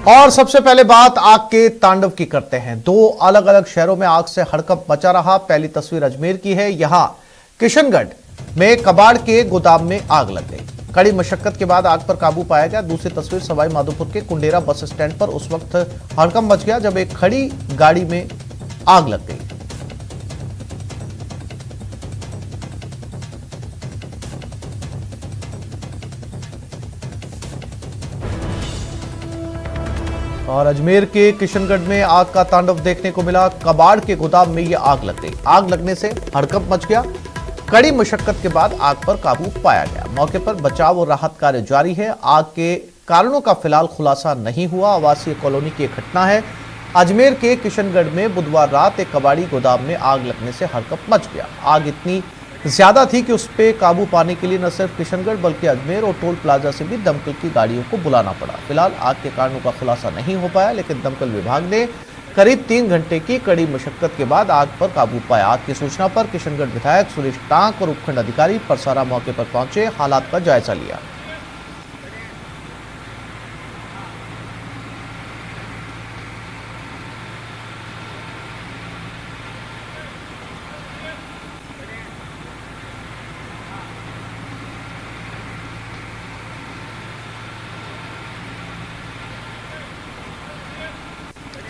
और सबसे पहले बात आग के तांडव की करते हैं। दो अलग अलग शहरों में आग से हड़कंप मचा रहा। पहली तस्वीर अजमेर की है। यहां किशनगढ़ में कबाड़ के गोदाम में आग लग गई। कड़ी मशक्कत के बाद आग पर काबू पाया गया। दूसरी तस्वीर सवाई माधोपुर के कुंडेरा बस स्टैंड पर उस वक्त हड़कंप मच गया जब एक खड़ी गाड़ी में आग लग गई। और अजमेर के किशनगढ़ में आग का तांडव देखने को मिला। कबाड़ के गोदाम में यह आग लग गई। आग लगने से हड़कंप मच गया। कड़ी मशक्कत के बाद आग पर काबू पाया गया। मौके पर बचाव और राहत कार्य जारी है। आग के कारणों का फिलहाल खुलासा नहीं हुआ। आवासीय कॉलोनी की घटना है। अजमेर के किशनगढ़ में बुधवार रात एक कबाड़ी गोदाम में आग लगने से हड़कंप मच गया। आग इतनी ज्यादा थी कि उस पर काबू पाने के लिए न सिर्फ किशनगढ़ बल्कि अजमेर और टोल प्लाजा से भी दमकल की गाड़ियों को बुलाना पड़ा। फिलहाल आग के कारणों का खुलासा नहीं हो पाया, लेकिन दमकल विभाग ने करीब 3 घंटे की कड़ी मशक्कत के बाद आग पर काबू पाया। आग की सूचना पर किशनगढ़ विधायक सुरेश टांक और उपखंड अधिकारी परसारा मौके पर पहुंचे, हालात का जायजा लिया।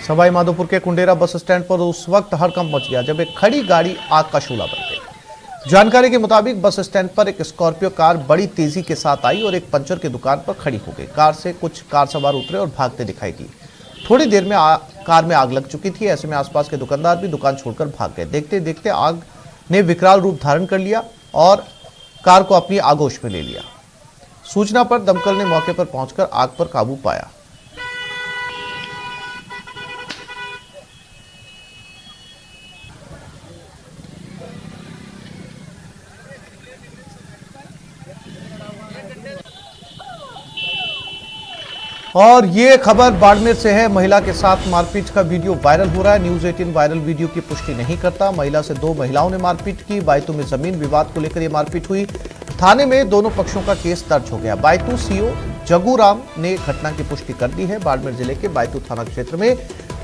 सवाई माधोपुर के कुंडेरा बस स्टैंड पर उस वक्त हड़कंप मच गया जब एक खड़ी गाड़ी आग का शूला बन गई। जानकारी के मुताबिक बस स्टैंड पर एक स्कॉर्पियो कार बड़ी तेजी के साथ आई और एक पंचर की दुकान पर खड़ी हो गई। कार से कुछ कार सवार उतरे और भागते दिखाई दिए। थोड़ी देर में कार में आग लग चुकी थी। ऐसे में आसपास के दुकानदार भी दुकान छोड़कर भाग गए। देखते देखते आग ने विकराल रूप धारण कर लिया और कार को अपनी आगोश में ले लिया। सूचना पर दमकल ने मौके पर पहुंचकर आग पर काबू पाया। और ये खबर बाड़मेर से है। महिला के साथ मारपीट का वीडियो वायरल हो रहा है। न्यूज 18 वायरल वीडियो की पुष्टि नहीं करता। महिला से 2 महिलाओं ने मारपीट की। बायतू में जमीन विवाद को लेकर यह मारपीट हुई। थाने में दोनों पक्षों का केस दर्ज हो गया। बायतू सीओ जगूराम ने घटना की पुष्टि कर दी है। बाड़मेर जिले के बायतू थाना क्षेत्र में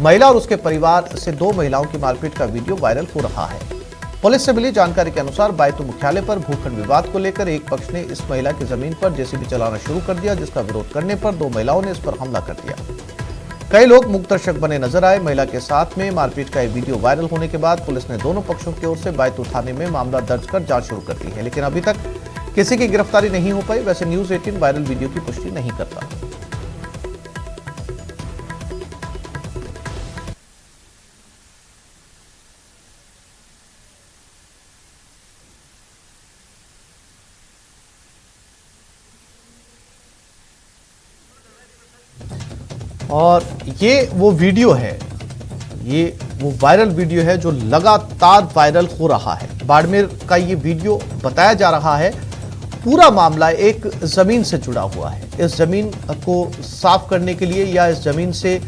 महिला और उसके परिवार से 2 महिलाओं की मारपीट का वीडियो वायरल हो रहा है। पुलिस से मिली जानकारी के अनुसार बायतू मुख्यालय पर भूखंड विवाद को लेकर एक पक्ष ने इस महिला की जमीन पर जेसीबी चलाना शुरू कर दिया, जिसका विरोध करने पर 2 महिलाओं ने इस पर हमला कर दिया। कई लोग मुक्तदर्शक बने नजर आए। महिला के साथ में मारपीट का एक वीडियो वायरल होने के बाद पुलिस ने दोनों पक्षों की ओर से बायतू थाने में मामला दर्ज कर जांच शुरू कर दी है, लेकिन अभी तक किसी की गिरफ्तारी नहीं हो पाई। वैसे न्यूज 18 वायरल वीडियो की पुष्टि नहीं करता। और ये वो वीडियो है, ये वो वायरल वीडियो है जो लगातार वायरल हो रहा है। बाड़मेर का ये वीडियो बताया जा रहा है। पूरा मामला एक जमीन से जुड़ा हुआ है। इस जमीन को साफ करने के लिए या इस जमीन से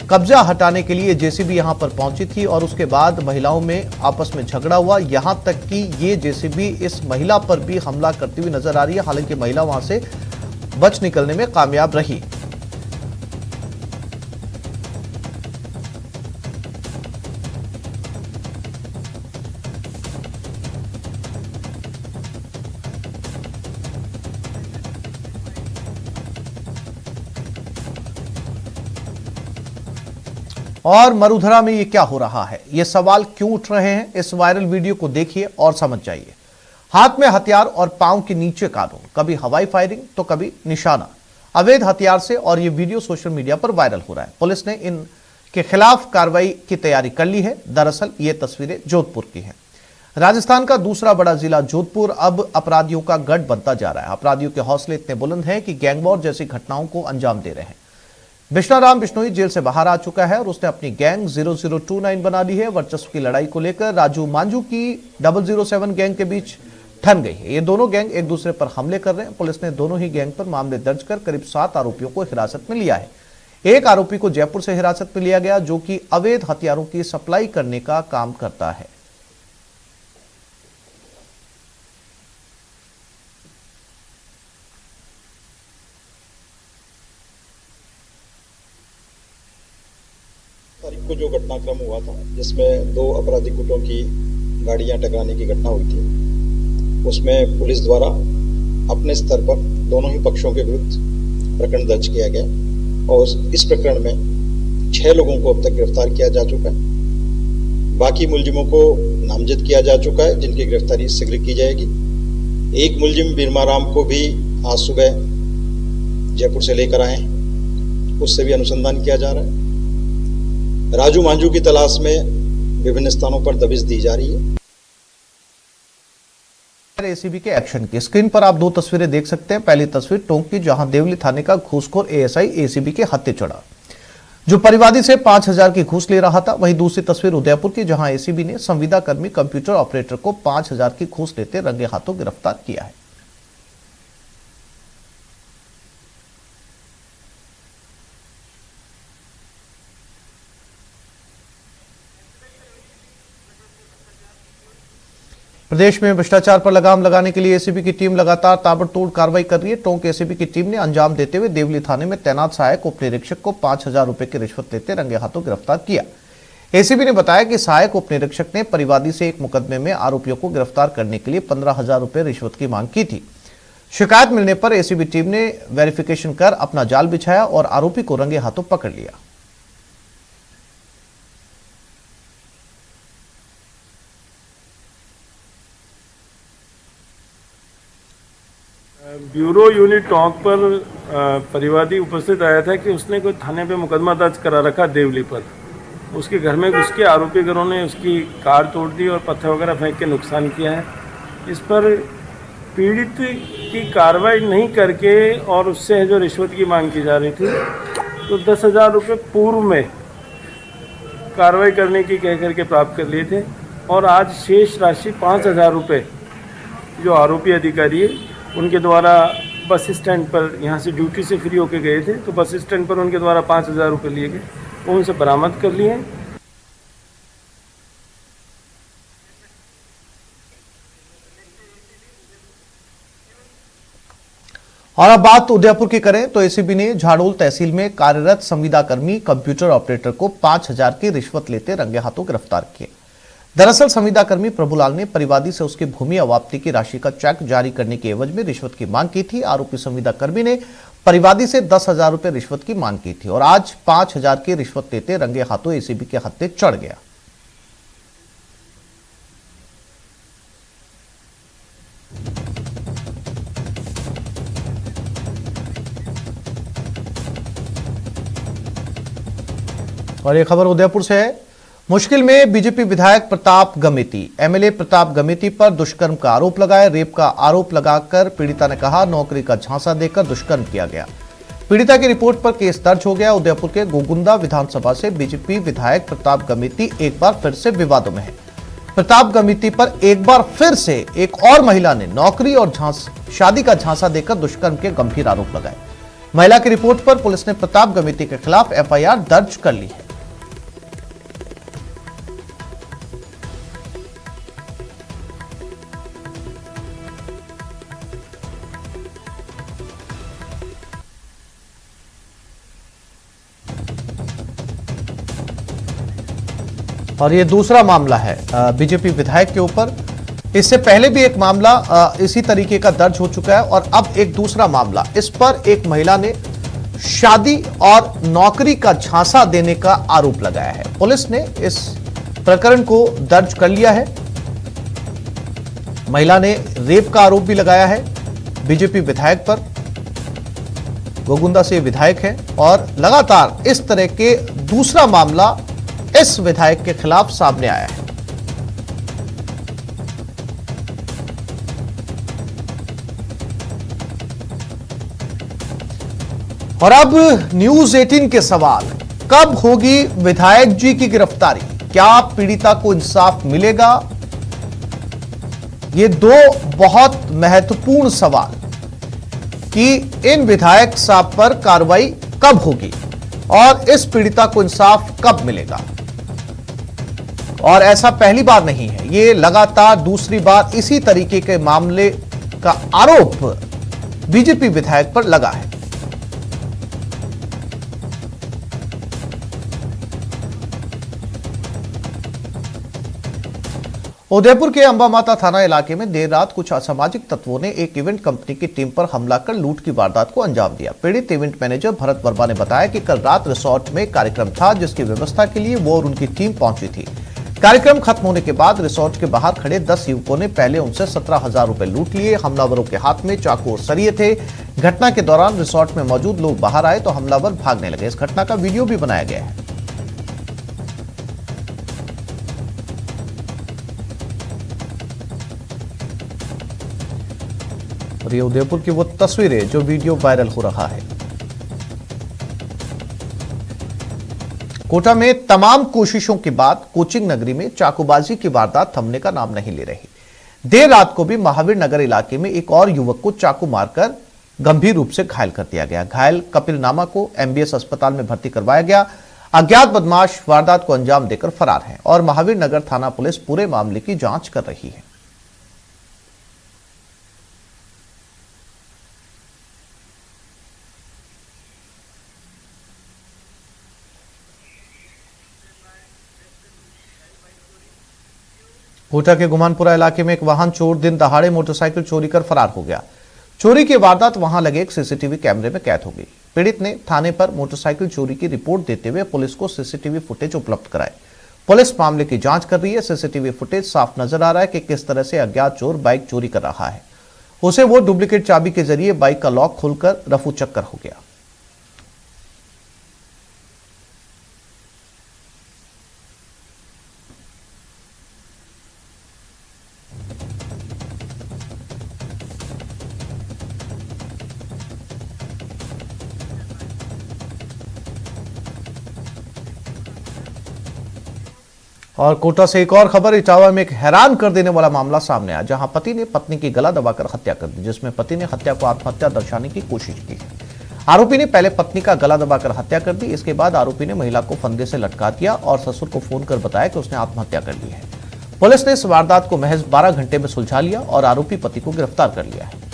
कब्जा हटाने के लिए जेसीबी यहां पर पहुंची थी और उसके बाद महिलाओं में आपस में झगड़ा हुआ। यहां तक कि ये जेसीबी इस महिला पर भी हमला करती हुई नजर आ रही है। हालांकि महिला वहां से बच निकलने में कामयाब रही। और मरुधरा में ये क्या हो रहा है, ये सवाल क्यों उठ रहे हैं, इस वायरल वीडियो को देखिए और समझ जाइए। हाथ में हथियार और पांव के नीचे कानून, कभी हवाई फायरिंग तो कभी निशाना, अवैध हथियार से। और ये वीडियो सोशल मीडिया पर वायरल हो रहा है। पुलिस ने इनके खिलाफ कार्रवाई की तैयारी कर ली है। दरअसल ये तस्वीरें जोधपुर की हैं। राजस्थान का दूसरा बड़ा जिला जोधपुर अब अपराधियों का गढ़ बनता जा रहा है। अपराधियों के हौसले इतने बुलंद हैं कि गैंगवॉर जैसी घटनाओं को अंजाम दे रहे हैं। बिश्नाराम बिश्नोई जेल से बाहर आ चुका है और उसने अपनी गैंग 0029 बना ली है। वर्चस्व की लड़ाई को लेकर राजू मांझू की 007 गैंग के बीच ठन गई है। ये दोनों गैंग एक दूसरे पर हमले कर रहे हैं। पुलिस ने दोनों ही गैंग पर मामले दर्ज कर करीब 7 आरोपियों को हिरासत में लिया है। एक आरोपी को जयपुर से हिरासत में लिया गया, जो कि अवैध हथियारों की सप्लाई करने का काम करता है। तारीख को जो घटनाक्रम हुआ था जिसमें 2 आपराधिक गुटों की गाड़ियां टकराने की घटना हुई थी, उसमें पुलिस द्वारा अपने स्तर पर दोनों ही पक्षों के विरुद्ध प्रकरण दर्ज किया गया और इस प्रकरण में 6 लोगों को अब तक गिरफ्तार किया जा चुका है। बाकी मुलजिमों को नामजद किया जा चुका है, जिनकी गिरफ्तारी शीघ्र की जाएगी। एक मुलजिम बीरमाराम को भी आज सुबह जयपुर से लेकर आए हैं, उससे भी अनुसंधान किया जा रहा है। राजू मांझू की तलाश में विभिन्न स्थानों पर दबिश दी जा रही है। एसीबी के एक्शन की स्क्रीन पर आप 2 तस्वीरें देख सकते हैं। पहली तस्वीर टोंक की, जहां देवली थाने का घूसखोर एएसआई एसीबी के हत्थे चढ़ा, जो परिवादी से 5000 की घूस ले रहा था। वहीं दूसरी तस्वीर उदयपुर की, जहां एसीबी ने संविदा कर्मी कंप्यूटर ऑपरेटर को 5000 की घूस लेते रंगे हाथों गिरफ्तार किया है। प्रदेश में भ्रष्टाचार पर लगाम लगाने के लिए एसीबी की टीम लगातार ताबड़तोड़ कार्रवाई कर रही है। टोंक एसीबी की टीम ने अंजाम देते हुए देवली थाने में तैनात सहायक उप निरीक्षक को 5000 रुपए की रिश्वत लेते रंगे हाथों गिरफ्तार किया। एसीबी ने बताया कि सहायक उप निरीक्षक ने परिवादी से एक मुकदमे में आरोपियों को गिरफ्तार करने के लिए 15,000 रुपए रिश्वत की मांग की थी। शिकायत मिलने पर एसीबी टीम ने वेरिफिकेशन कर अपना जाल बिछाया और आरोपी को रंगे हाथों पकड़ लिया। ब्यूरो यूनिट टोंक पर परिवादी उपस्थित आया था कि उसने कोई थाने पे मुकदमा दर्ज करा रखा देवली पर। उसके घर में घुस के आरोपी घरों ने उसकी कार तोड़ दी और पत्थर वगैरह फेंक के नुकसान किया है। इस पर पीड़ित की कार्रवाई नहीं करके और उससे जो रिश्वत की मांग की जा रही थी, तो 10,000 रुपये पूर्व में कार्रवाई करने की कह करके प्राप्त कर लिए थे और आज शेष राशि 5,000 रुपये जो आरोपी अधिकारी है उनके द्वारा बस स्टैंड पर, यहाँ से ड्यूटी से फ्री होके गए थे, तो बस स्टैंड पर उनके द्वारा 5,000 रुपये लिए गए, वो उनसे बरामद कर लिए। और अब बात उदयपुर की करें तो एसीबी ने झाड़ोल तहसील में कार्यरत संविदा कर्मी कंप्यूटर ऑपरेटर को 5,000 की रिश्वत लेते रंगे हाथों गिरफ्तार किए। दरअसल संविदा कर्मी प्रभुलाल ने परिवादी से उसकी भूमि अवाप्ति की राशि का चेक जारी करने के एवज में रिश्वत की मांग की थी। आरोपी संविदा कर्मी ने परिवादी से 10,000 रुपए रिश्वत की मांग की थी और आज 5,000 की रिश्वत लेते रंगे हाथों एसीबी के हत्थे चढ़ गया। और यह खबर उदयपुर से है। मुश्किल में बीजेपी विधायक प्रताप गमेती। एमएलए प्रताप गमेती पर दुष्कर्म का आरोप लगाया। रेप का आरोप लगाकर पीड़िता ने कहा नौकरी का झांसा देकर दुष्कर्म किया गया। पीड़िता की रिपोर्ट पर केस दर्ज हो गया। उदयपुर के गोगुंदा विधानसभा से बीजेपी विधायक प्रताप गमेती एक बार फिर से विवादों में है। प्रताप गमेती पर एक बार फिर से एक और महिला ने नौकरी और शादी का झांसा देकर दुष्कर्म के गंभीर आरोप लगाए। महिला की रिपोर्ट पर पुलिस ने प्रताप गमेती के खिलाफ एफआईआर दर्ज कर ली है। और ये दूसरा मामला है बीजेपी विधायक के ऊपर। इससे पहले भी एक मामला इसी तरीके का दर्ज हो चुका है और अब एक दूसरा मामला। इस पर एक महिला ने शादी और नौकरी का झांसा देने का आरोप लगाया है। पुलिस ने इस प्रकरण को दर्ज कर लिया है। महिला ने रेप का आरोप भी लगाया है बीजेपी विधायक पर। गोगुंदा से विधायक है और लगातार इस तरह के दूसरा मामला इस विधायक के खिलाफ सामने आया है। और अब न्यूज 18 के सवाल, कब होगी विधायक जी की गिरफ्तारी? क्या पीड़िता को इंसाफ मिलेगा? ये दो बहुत महत्वपूर्ण सवाल कि इन विधायक साहब पर कार्रवाई कब होगी और इस पीड़िता को इंसाफ कब मिलेगा। और ऐसा पहली बार नहीं है, ये लगातार दूसरी बार इसी तरीके के मामले का आरोप बीजेपी विधायक पर लगा है। उदयपुर के अंबा माता थाना इलाके में देर रात कुछ असामाजिक तत्वों ने एक इवेंट कंपनी की टीम पर हमला कर लूट की वारदात को अंजाम दिया। पीड़ित इवेंट मैनेजर भरत वर्मा ने बताया कि कल रात रिसोर्ट में कार्यक्रम था, जिसकी व्यवस्था के लिए वो और उनकी टीम पहुंची थी। कार्यक्रम खत्म होने के बाद रिसोर्ट के बाहर खड़े 10 युवकों ने पहले उनसे 17,000 रुपए लूट लिए। हमलावरों के हाथ में चाकू और सरिये थे। घटना के दौरान रिसोर्ट में मौजूद लोग बाहर आए तो हमलावर भागने लगे। इस घटना का वीडियो भी बनाया गया है। और ये उदयपुर की वो तस्वीरें जो वीडियो वायरल हो रहा है। कोटा में तमाम कोशिशों के बाद कोचिंग नगरी में चाकूबाजी की वारदात थमने का नाम नहीं ले रही। देर रात को भी महावीर नगर इलाके में एक और युवक को चाकू मारकर गंभीर रूप से घायल कर दिया गया। घायल कपिल नामा को एमबीएस अस्पताल में भर्ती करवाया गया। अज्ञात बदमाश वारदात को अंजाम देकर फरार है और महावीर नगर थाना पुलिस पूरे मामले की जांच कर रही है। कोटा के गुमानपुरा इलाके में एक वाहन चोर दिन दहाड़े मोटरसाइकिल चोरी कर फरार हो गया। चोरी की वारदात वहां लगे एक सीसीटीवी कैमरे में कैद हो गई। पीड़ित ने थाने पर मोटरसाइकिल चोरी की रिपोर्ट देते हुए पुलिस को सीसीटीवी फुटेज उपलब्ध कराए। पुलिस मामले की जांच कर रही है। सीसीटीवी फुटेज साफ नजर आ रहा है कि किस तरह से अज्ञात चोर बाइक चोरी कर रहा है। उसे वो डुप्लीकेट चाबी के जरिए बाइक का लॉक खोलकर रफू चक्कर हो गया। और कोटा से एक और खबर। इटावा में एक हैरान कर देने वाला मामला सामने आया, जहां पति ने पत्नी की गला दबाकर हत्या कर दी, जिसमें पति ने हत्या को आत्महत्या दर्शाने की कोशिश की है। आरोपी ने पहले पत्नी का गला दबाकर हत्या कर दी। इसके बाद आरोपी ने महिला को फंदे से लटका दिया और ससुर को फोन कर बताया कि उसने आत्महत्या कर ली है। पुलिस ने इस वारदात को महज 12 घंटे में सुलझा लिया और आरोपी पति को गिरफ्तार कर लिया है।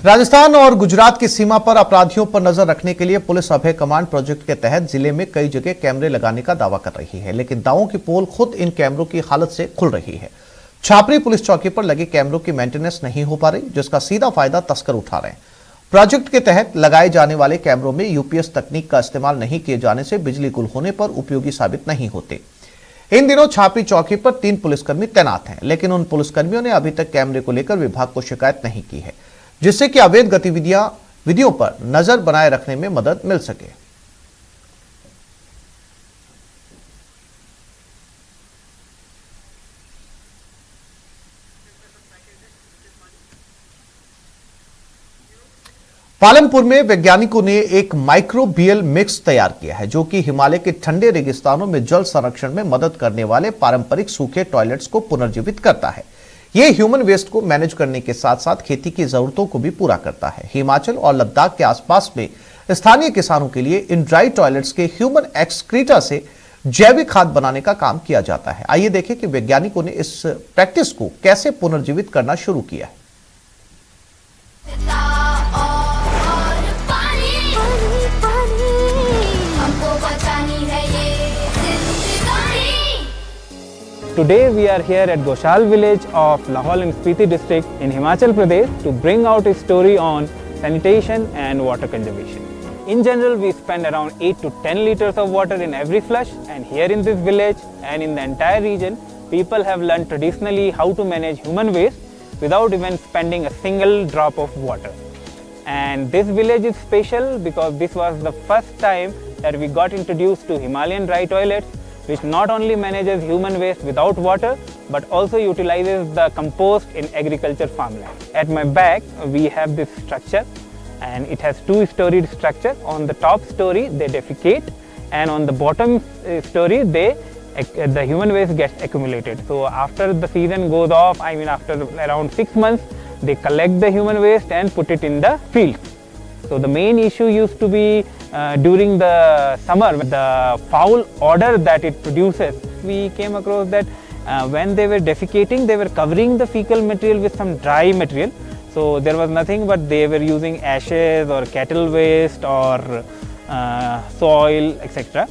राजस्थान और गुजरात की सीमा पर अपराधियों पर नजर रखने के लिए पुलिस अभय कमांड प्रोजेक्ट के तहत जिले में कई जगह कैमरे लगाने का दावा कर रही है, लेकिन दावों की पोल खुद इन कैमरों की हालत से खुल रही है। छापरी पुलिस चौकी पर लगे कैमरों की मेंटेनेंस नहीं हो पा रही, जिसका सीधा फायदा तस्कर उठा रहे हैं। प्रोजेक्ट के तहत लगाए जाने वाले कैमरों में यूपीएस तकनीक का इस्तेमाल नहीं किए जाने से बिजली गुल होने पर उपयोगी साबित नहीं होते। इन दिनों छापरी चौकी पर 3 पुलिसकर्मी तैनात हैं, लेकिन उन पुलिसकर्मियों ने अभी तक कैमरे को लेकर विभाग को शिकायत नहीं की है, जिससे कि अवैध गतिविधियों पर नजर बनाए रखने में मदद मिल सके। पालमपुर में वैज्ञानिकों ने एक माइक्रोबियल मिक्स तैयार किया है, जो कि हिमालय के ठंडे रेगिस्तानों में जल संरक्षण में मदद करने वाले पारंपरिक सूखे टॉयलेट्स को पुनर्जीवित करता है। ये ह्यूमन वेस्ट को मैनेज करने के साथ साथ खेती की जरूरतों को भी पूरा करता है। हिमाचल और लद्दाख के आसपास में स्थानीय किसानों के लिए इन ड्राई टॉयलेट्स के ह्यूमन एक्सक्रीटा से जैविक खाद बनाने का काम किया जाता है। आइए देखें कि वैज्ञानिकों ने इस प्रैक्टिस को कैसे पुनर्जीवित करना शुरू किया है। Today we are here at Goshal village of Lahaul and Spiti district in Himachal Pradesh to bring out a story on sanitation and water conservation. In general, we spend around 8 to 10 liters of water in every flush, and here in this village and in the entire region, people have learned traditionally how to manage human waste without even spending a single drop of water. And this village is special because this was the first time that we got introduced to Himalayan dry toilets, which not only manages human waste without water but also utilizes the compost in agriculture farmland. At my back we have this structure, and it has 2-storied structure. On the top story they defecate, and on the bottom story the human waste gets accumulated. So after the season goes off, I mean after around 6 months, they collect the human waste and put it in the fields. So the main issue used to be during the summer, the foul odor that it produces. We came across that when they were defecating, they were covering the fecal material with some dry material. So there was nothing but they were using ashes or cattle waste or soil, etc.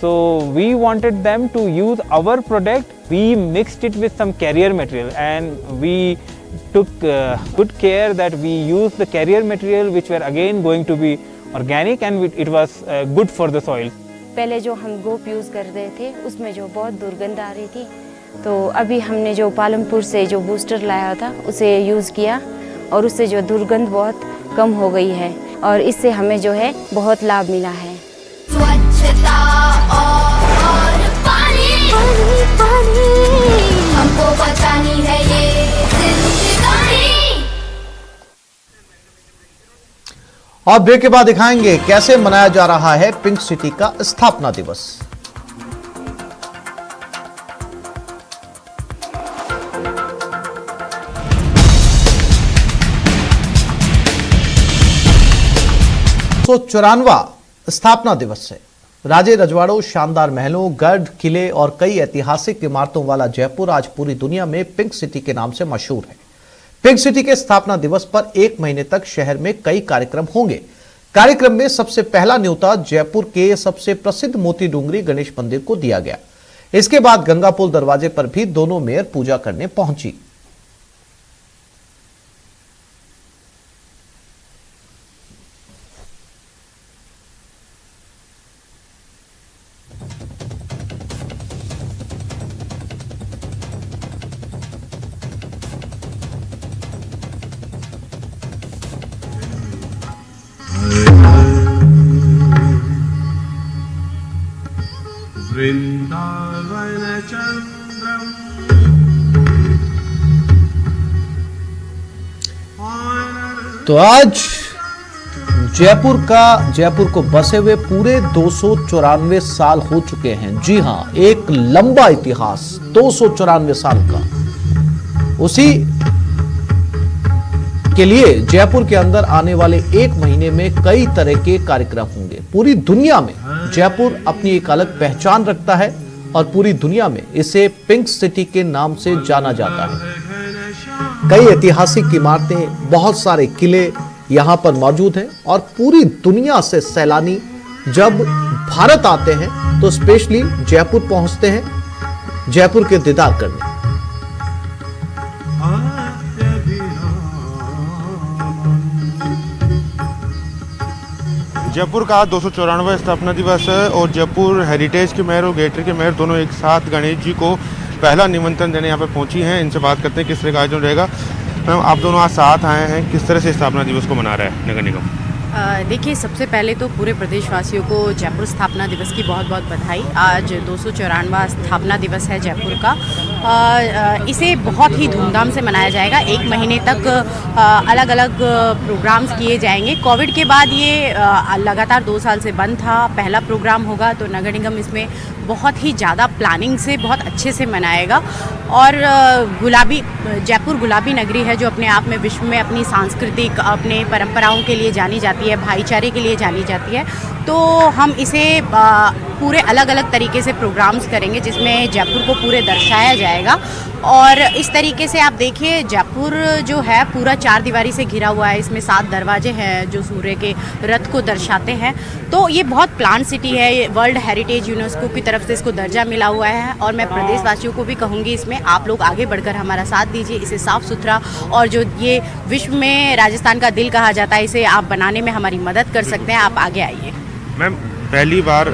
So we wanted them to use our product. We mixed it with some carrier material, and we took good care that we used the carrier material which were again going to be organic, and it was good for the soil. पहले जो हम गोप use कर रहे थे उसमें जो बहुत दुर्गंध आ रही थी, तो अभी हमने जो पालमपुर से जो बूस्टर लाया था उसे यूज़ किया और उससे जो दुर्गंध बहुत कम हो गई है और इससे हमें जो है बहुत लाभ मिला है। स्वच्छता और पानी पानी हमको बचानी है ये जिंदगानी। और ब्रेक के बाद दिखाएंगे कैसे मनाया जा रहा है पिंक सिटी का स्थापना दिवस। तो 94वां स्थापना दिवस है। राजे रजवाड़ों, शानदार महलों, गढ़, किले और कई ऐतिहासिक इमारतों वाला जयपुर आज पूरी दुनिया में पिंक सिटी के नाम से मशहूर है। पिंक सिटी के स्थापना दिवस पर 1 महीने तक शहर में कई कार्यक्रम होंगे। कार्यक्रम में सबसे पहला न्योता जयपुर के सबसे प्रसिद्ध मोती डूंगरी गणेश मंदिर को दिया गया। इसके बाद गंगापुल दरवाजे पर भी दोनों मेयर पूजा करने पहुंची। वृंदावन चंद्रम तो आज जयपुर को बसे हुए पूरे 294 साल हो चुके हैं। जी हां, एक लंबा इतिहास 294 साल का। उसी के लिए जयपुर के अंदर आने वाले 1 महीने में कई तरह के कार्यक्रम होंगे। पूरी दुनिया में जयपुर अपनी एक अलग पहचान रखता है और पूरी दुनिया में इसे पिंक सिटी के नाम से जाना जाता है। कई ऐतिहासिक इमारतें, बहुत सारे किले यहां पर मौजूद हैं और पूरी दुनिया से सैलानी जब भारत आते हैं तो स्पेशली जयपुर पहुंचते हैं जयपुर के दीदार करने। जयपुर का 294वां स्थापना दिवस है और जयपुर हेरिटेज के मेयर और गेटरी के मेयर दोनों एक साथ गणेश जी को पहला निमंत्रण देने यहाँ पे पहुंची हैं। इनसे बात करते हैं किस तरह का आयोजन रहेगा। मैम, आप दोनों आज साथ आए हैं, किस तरह से स्थापना दिवस को मना रहे हैं नगर निगम? देखिए, सबसे पहले तो पूरे प्रदेशवासियों को जयपुर स्थापना दिवस की बहुत बहुत बधाई। आज 294वां स्थापना दिवस है जयपुर का। इसे बहुत ही धूमधाम से मनाया जाएगा। 1 महीने तक अलग अलग प्रोग्राम्स किए जाएंगे। कोविड के बाद ये लगातार 2 साल से बंद था। पहला प्रोग्राम होगा तो नगर निगम इसमें बहुत ही ज़्यादा प्लानिंग से बहुत अच्छे से मनाएगा। और जयपुर गुलाबी नगरी है जो अपने आप में विश्व में अपनी सांस्कृतिक, अपने परंपराओं के लिए जानी जाती है, भाईचारे के लिए जानी जाती है। तो हम इसे पूरे अलग अलग तरीके से प्रोग्राम्स करेंगे जिसमें जयपुर को पूरे दर्शाया जाएगा। और इस तरीके से आप देखिए, जयपुर जो है पूरा 4 दीवारी से घिरा हुआ है। इसमें 7 दरवाजे हैं जो सूर्य के रथ को दर्शाते हैं। तो ये बहुत प्लान सिटी है। ये वर्ल्ड हेरिटेज यूनेस्को की तरफ से इसको दर्जा मिला हुआ है। और मैं प्रदेशवासियों को भी कहूँगी, इसमें आप लोग आगे बढ़कर हमारा साथ दीजिए। इसे साफ़ सुथरा और जो ये विश्व में राजस्थान का दिल कहा जाता है, इसे आप बनाने में हमारी मदद कर सकते हैं। आप आगे आइए। मैम, पहली बार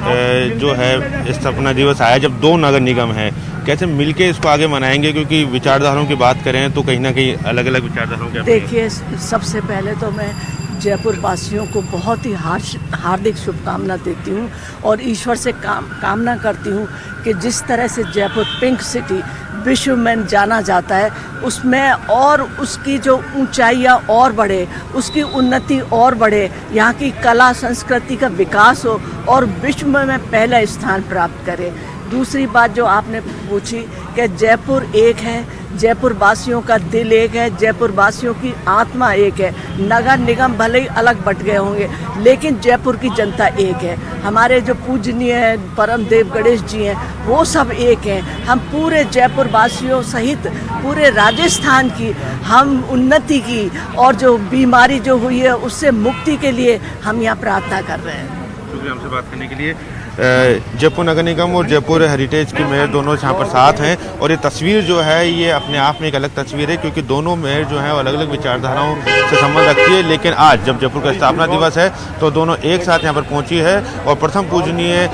जो है स्थापना दिवस आया जब 2 नगर निगम है, कैसे मिलके इसको आगे मनाएंगे? क्योंकि विचारधाराओं की बात करें तो कहीं ना कहीं अलग अलग विचारधाराओं के। देखिए, सबसे पहले तो मैं जयपुर वासियों को बहुत ही हार्दिक शुभकामना देती हूँ और ईश्वर से कामना करती हूँ कि जिस तरह से जयपुर पिंक सिटी विश्व में जाना जाता है, उसमें और उसकी जो ऊंचाइयाँ और बढ़े, उसकी उन्नति और बढ़े, यहाँ की कला संस्कृति का विकास हो और विश्व में पहला स्थान प्राप्त करे। दूसरी बात जो आपने पूछी कि जयपुर एक है, जयपुर वासियों का दिल एक है, जयपुर वासियों की आत्मा एक है। नगर निगम भले ही अलग बट गए होंगे, लेकिन जयपुर की जनता एक है। हमारे जो पूजनीय परम देव गणेश जी हैं, वो सब एक हैं। हम पूरे जयपुर वासियों सहित पूरे राजस्थान की हम उन्नति की और जो बीमारी जो हुई है उससे मुक्ति के लिए हम यहाँ प्रार्थना कर रहे हैं। शुक्रिया हमसे बात करने के लिए। जयपुर नगर निगम और जयपुर हेरिटेज की मेयर दोनों यहाँ पर साथ हैं और ये तस्वीर जो है ये अपने आप में एक अलग तस्वीर है, क्योंकि दोनों मेयर जो हैं वो अलग अलग विचारधाराओं से संबंध रखती है। लेकिन आज जब जयपुर का स्थापना दिवस है तो दोनों एक साथ यहाँ पर पहुँची है और प्रथम पूजनीय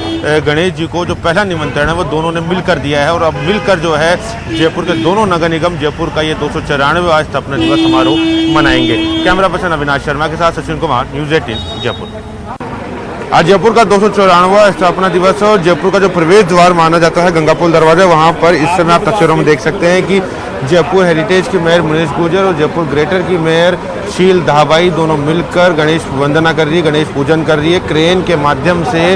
गणेश जी को जो पहला निमंत्रण है वो दोनों ने मिलकर दिया है और अब मिलकर जो है जयपुर के दोनों नगर निगम जयपुर का ये 294वां स्थापना दिवस समारोह मनाएंगे। कैमरा पर्सन अविनाश शर्मा के साथ सचिन कुमार, न्यूज़ 18 जयपुर। आज जयपुर का 294वां स्थापना दिवस है और जयपुर का जो प्रवेश द्वार माना जाता है गंगापुल दरवाजा, वहां पर इस समय आप तस्वीरों में देख सकते हैं कि जयपुर हेरिटेज की मेयर मुनीश गुर्जर और जयपुर ग्रेटर की मेयर शील धाबाई दोनों मिलकर गणेश वंदना कर रही है, गणेश पूजन कर रही है। क्रेन के माध्यम से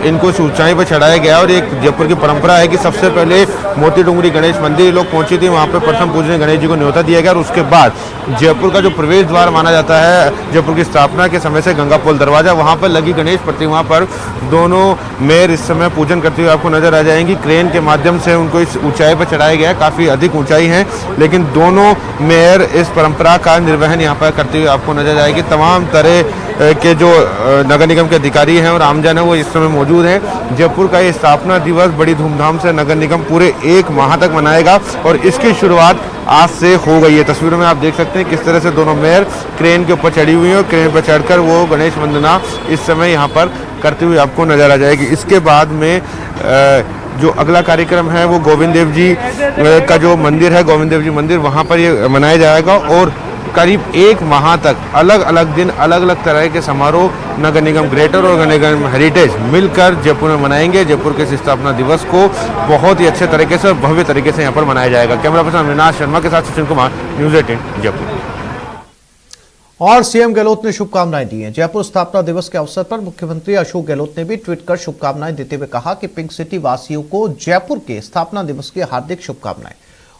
इनको ऊंचाई पर चढ़ाया गया और एक जयपुर की परंपरा है कि सबसे पहले मोती डूंगरी गणेश मंदिर लोग पहुंचे थे, वहाँ पर प्रथम पूजनीय गणेश जी को न्योता दिया गया और उसके बाद जयपुर का जो प्रवेश द्वार माना जाता है जयपुर की स्थापना के समय से गंगापुल दरवाजा, वहाँ पर लगी गणेश प्रतिमा पर दोनों मेयर इस समय पूजन करते हुए आपको नजर आ जाएंगी। क्रेन के माध्यम से उनको इस ऊंचाई पर चढ़ाया गया है, काफ़ी अधिक ऊंचाई है, लेकिन दोनों मेयर इस परंपरा का निर्वहन यहाँ पर करते हुए आपको नजर आएगी। तमाम तरह के जो नगर निगम के अधिकारी हैं और आमजन है वो इस समय मौजूद हैं। जयपुर का ये स्थापना दिवस बड़ी धूमधाम से नगर निगम पूरे 1 माह तक मनाएगा और इसकी शुरुआत आज से हो गई है। तस्वीरों में आप देख सकते हैं किस तरह से दोनों मेयर क्रेन के ऊपर चढ़ी हुई हैं और क्रेन पर चढ़कर वो गणेश वंदना इस समय यहाँ पर करते हुए आपको नजर आ जाएगी। इसके बाद में जो अगला कार्यक्रम है वो गोविंद देव जी का जो मंदिर है, गोविंद देव जी मंदिर, वहाँ पर ये मनाया जाएगा और करीब 1 माह तक अलग अलग दिन अलग अलग तरह के समारोह नगर निगम ग्रेटर और नगर निगम हेरिटेज मिलकर जयपुर में मनाएंगे। जयपुर के स्थापना दिवस को बहुत ही अच्छे तरीके से और भव्य तरीके से यहाँ पर मनाया जाएगा। कैमरा पर्सन अविनाश शर्मा के साथ सचिन कुमार, न्यूज़ 18 जयपुर। और सीएम गहलोत ने शुभकामनाएं दी हैं। जयपुर स्थापना दिवस के अवसर पर मुख्यमंत्री अशोक गहलोत ने भी ट्वीट कर शुभकामनाएं देते हुए कहा कि पिंक सिटी वासियों को जयपुर के स्थापना दिवस की हार्दिक शुभकामनाएं।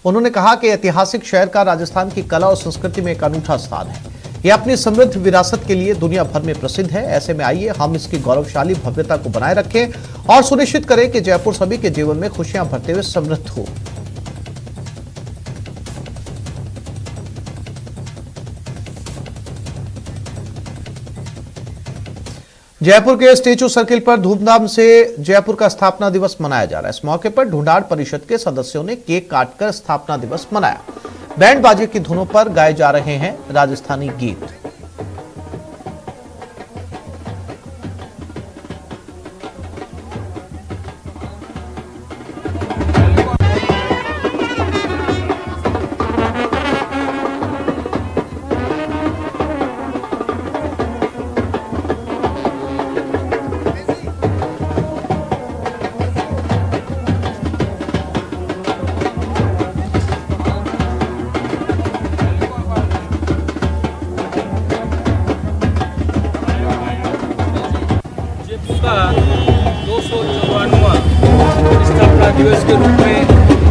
उन्होंने कहा कि ऐतिहासिक शहर का राजस्थान की कला और संस्कृति में एक अनूठा स्थान है। यह अपनी समृद्ध विरासत के लिए दुनिया भर में प्रसिद्ध है। ऐसे में आइए हम इसकी गौरवशाली भव्यता को बनाए रखें और सुनिश्चित करें कि जयपुर सभी के जीवन में खुशियां भरते हुए समृद्ध हो। जयपुर के स्टेचू सर्किल पर धूमधाम से जयपुर का स्थापना दिवस मनाया जा रहा है। इस मौके पर ढूंढाड़ परिषद के सदस्यों ने केक काटकर स्थापना दिवस मनाया। बैंड बाजे की धुनों पर गाए जा रहे हैं राजस्थानी गीत। स्थापना दिवस के रूप में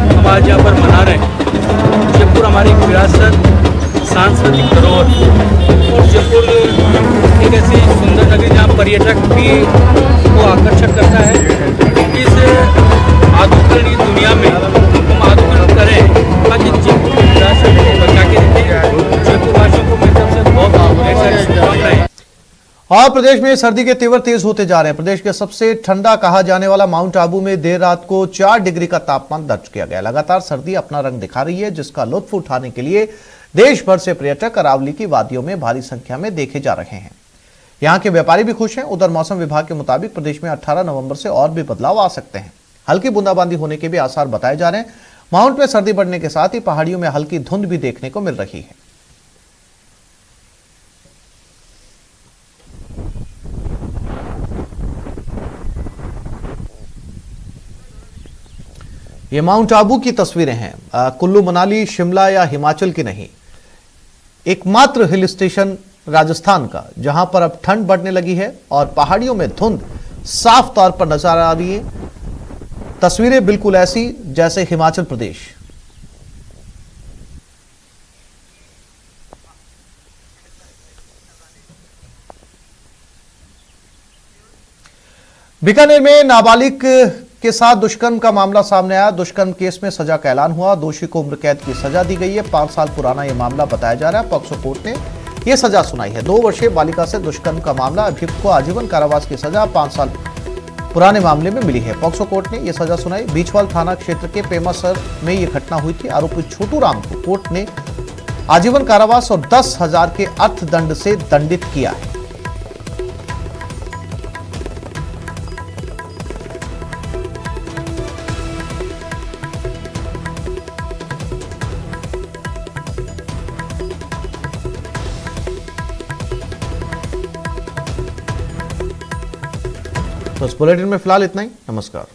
हम आज यहाँ पर मना रहे हैं। जयपुर हमारी विरासत, सांस्कृतिक धरोहर और जयपुर एक ऐसी सुंदर नगरी जहाँ पर्यटक भी को आकर्षित करता है। इस आधुनिक दुनिया में हम आधुनिक करें ताकि जयपुर की विरासत को बचा के रखें। जयपुर वासियों को मेरी तरफ से बहुत सारी शुभकामनाएं। और प्रदेश में सर्दी के तेवर तेज होते जा रहे हैं। प्रदेश के सबसे ठंडा कहा जाने वाला माउंट आबू में देर रात को 4 डिग्री का तापमान दर्ज किया गया। लगातार सर्दी अपना रंग दिखा रही है, जिसका लुत्फ उठाने के लिए देश भर से पर्यटक अरावली की वादियों में भारी संख्या में देखे जा रहे हैं। यहाँ के व्यापारी भी खुश हैं। उधर मौसम विभाग के मुताबिक प्रदेश में 18 नवंबर से और भी बदलाव आ सकते हैं। हल्की बूंदाबांदी होने के भी आसार बताए जा रहे हैं। माउंट में सर्दी बढ़ने के साथ ही पहाड़ियों में हल्की धुंध भी देखने को मिल रही है। ये माउंट आबू की तस्वीरें हैं। कुल्लू, मनाली, शिमला या हिमाचल की नहीं, एकमात्र हिल स्टेशन राजस्थान का जहां पर अब ठंड बढ़ने लगी है और पहाड़ियों में धुंध साफ तौर पर नजर आ रही है। तस्वीरें बिल्कुल ऐसी जैसे हिमाचल प्रदेश। बीकानेर में नाबालिग के साथ दुष्कर्म का मामला सामने आया। दुष्कर्म केस में सजा का ऐलान हुआ। दोषी को उम्र कैद की सजा दी गई है। 5 साल पुराना यह मामला बताया जा रहा है। पॉक्सो कोर्ट ने यह सजा सुनाई है। 2 वर्षीय बालिका से दुष्कर्म का मामला, अभियुक्त को आजीवन कारावास की सजा 5 साल पुराने मामले में मिली है। पॉक्सो कोर्ट ने यह सजा सुनाई। बीचवाल थाना क्षेत्र के पेमासर में यह घटना हुई थी। आरोपी छोटू राम को कोर्ट ने आजीवन कारावास और 10,000 के अर्थदंड से दंडित किया है। तो इस बुलेटिन में फिलहाल इतना ही। नमस्कार।